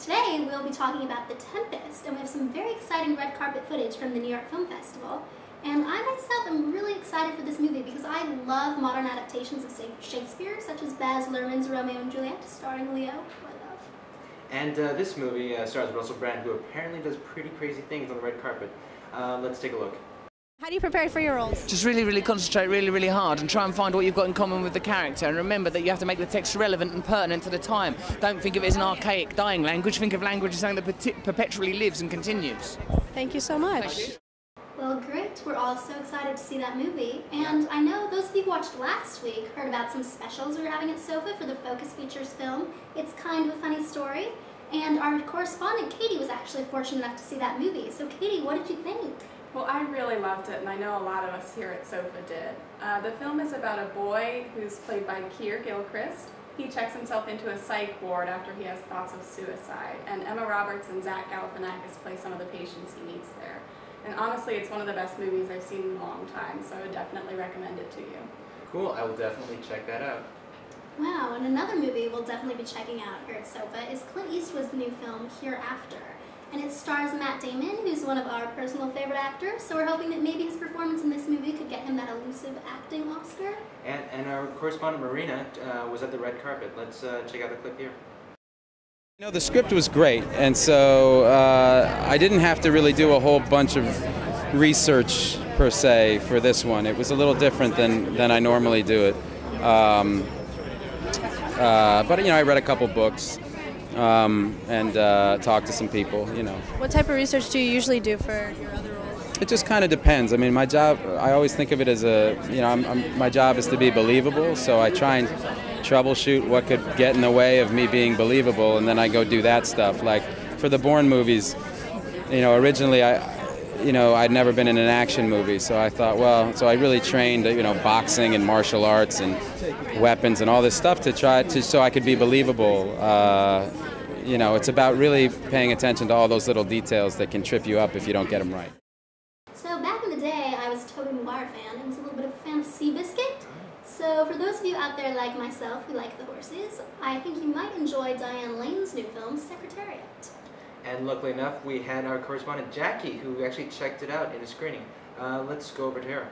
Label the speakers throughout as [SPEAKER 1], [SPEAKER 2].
[SPEAKER 1] Today we'll be talking about The Tempest, and we have some very exciting red carpet footage from the New York Film Festival. And I myself am really excited for this movie because I love modern adaptations of Shakespeare, such as Baz Luhrmann's Romeo and Juliet, starring Leo, who I love.
[SPEAKER 2] And this movie stars Russell Brand, who apparently does pretty crazy things on the red carpet. Let's take a look.
[SPEAKER 3] How do you prepare for your roles?
[SPEAKER 4] Just really concentrate really hard and try and find what you've got in common with the character, and remember that you have to make the text relevant and pertinent to the time. Don't think of it as an archaic, dying language. Think of language as something that perpetually lives and continues.
[SPEAKER 3] Thank you so much.
[SPEAKER 1] Well, great. We're all so excited to see that movie. And I know those of you who watched last week heard about some specials we were having at SOFA for the Focus Features film. It's kind of a funny story. And our correspondent, Katie, was actually fortunate enough to see that movie. So, Katie, what did you think?
[SPEAKER 5] Well, I really loved it, and I know a lot of us here at SOFA did. The film is about a boy who's played by Keir Gilchrist. He checks himself into a psych ward after he has thoughts of suicide, and Emma Roberts and Zach Galifianakis play some of the patients he meets there. And honestly, it's one of the best movies I've seen in a long time, so I would definitely recommend it to you.
[SPEAKER 2] Cool, I will definitely check that out.
[SPEAKER 1] Wow, and another movie we'll definitely be checking out here at SOFA is Clint Eastwood's new film, Hereafter. And it stars Matt Damon, who's one of our personal favorite actors, so we're hoping that maybe his performance in this movie could get him that elusive acting Oscar.
[SPEAKER 2] And our correspondent Marina was at the red carpet. Let's check out the clip here.
[SPEAKER 6] You know, the script was great, and so I didn't have to really do a whole bunch of research per se for this one. It was a little different than I normally do it. But you know, I read a couple books. And talk to some people, you know.
[SPEAKER 3] What type of research do you usually do for your other roles?
[SPEAKER 6] It just kind of depends. I mean, my job, I always think of it as my job is to be believable, so I try and troubleshoot what could get in the way of me being believable, and then I go do that stuff. Like, for the Bourne movies, you know, originally I'd never been in an action movie, so I thought, well, so I really trained, you know, boxing and martial arts and weapons and all this stuff so I could be believable. You know, it's about really paying attention to all those little details that can trip you up if you don't get them right.
[SPEAKER 1] So back in the day, I was a Tobey Maguire fan and was a little bit of a fan of Seabiscuit. So for those of you out there like myself who like the horses, I think you might enjoy Diane Lane's new film, Secretariat.
[SPEAKER 2] And luckily enough, we had our correspondent Jackie, who actually checked it out in a screening. Let's go over to her.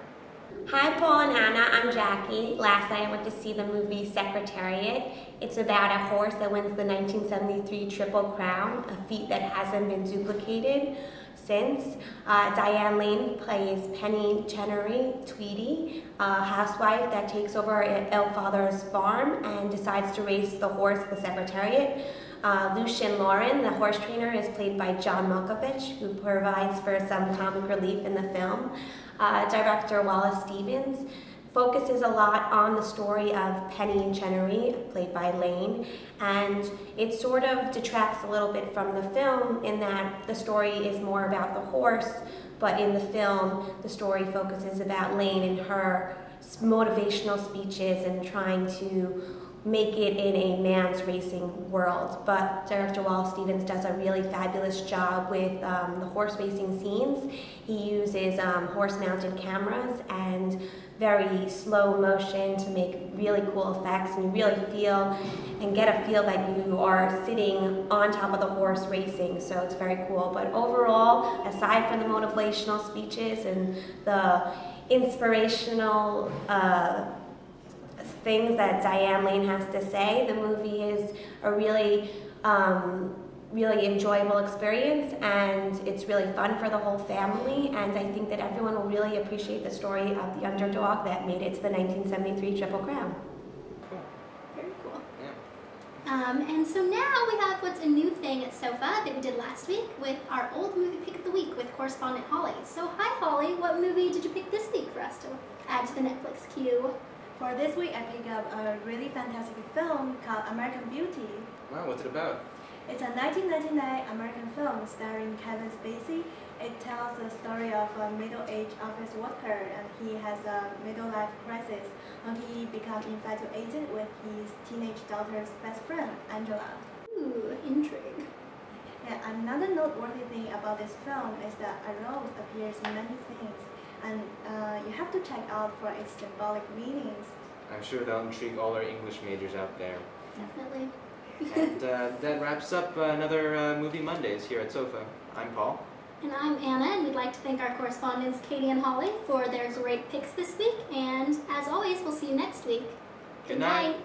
[SPEAKER 7] Hi, Paul and Anna. I'm Jackie. Last night I went to see the movie Secretariat. It's about a horse that wins the 1973 Triple Crown, a feat that hasn't been duplicated since. Diane Lane plays Penny Chenery, Tweety, a housewife that takes over her ill father's farm and decides to race the horse, the Secretariat. Lucien Lauren, the horse trainer, is played by John Malkovich, who provides for some comic relief in the film. Director Wallace Stevens focuses a lot on the story of Penny Chenery, played by Lane, and it sort of detracts a little bit from the film in that the story is more about the horse, but in the film, the story focuses about Lane and her motivational speeches and trying to make it in a man's racing world. But Director Wallace Stevens does a really fabulous job with the horse racing scenes. He uses horse-mounted cameras and very slow motion to make really cool effects, and you really feel and get a feel that you are sitting on top of the horse racing, so it's very cool. But overall, aside from the motivational speeches and the inspirational things that Diane Lane has to say, the movie is a really enjoyable experience, and it's really fun for the whole family, and I think that everyone will really appreciate the story of the underdog that made it to the 1973 Triple Crown.
[SPEAKER 2] Cool.
[SPEAKER 1] Very cool.
[SPEAKER 2] Yeah.
[SPEAKER 1] And so now we have what's a new thing at SOFA that we did last week with our old movie pick of the week with correspondent Holly. So hi Holly, what movie did you pick this week for us to add to the Netflix queue?
[SPEAKER 8] For this week, I picked up a really fantastic film called American Beauty.
[SPEAKER 2] Wow, what's it about?
[SPEAKER 8] It's a 1999 American film starring Kevin Spacey. It tells the story of a middle-aged office worker, and he has a middle-life crisis when he becomes infatuated with his teenage daughter's best friend, Angela.
[SPEAKER 1] Ooh, intrigue.
[SPEAKER 8] And another noteworthy thing about this film is that a rose appears in many things, and you have to check out for its symbolic meanings.
[SPEAKER 2] I'm sure that'll intrigue all our English majors out there.
[SPEAKER 1] Definitely.
[SPEAKER 2] And that wraps up another Movie Mondays here at SOFA. I'm Paul.
[SPEAKER 1] And I'm Anna, and we'd like to thank our correspondents Katie and Holly for their great picks this week. And as always, we'll see you next week.
[SPEAKER 2] Good night.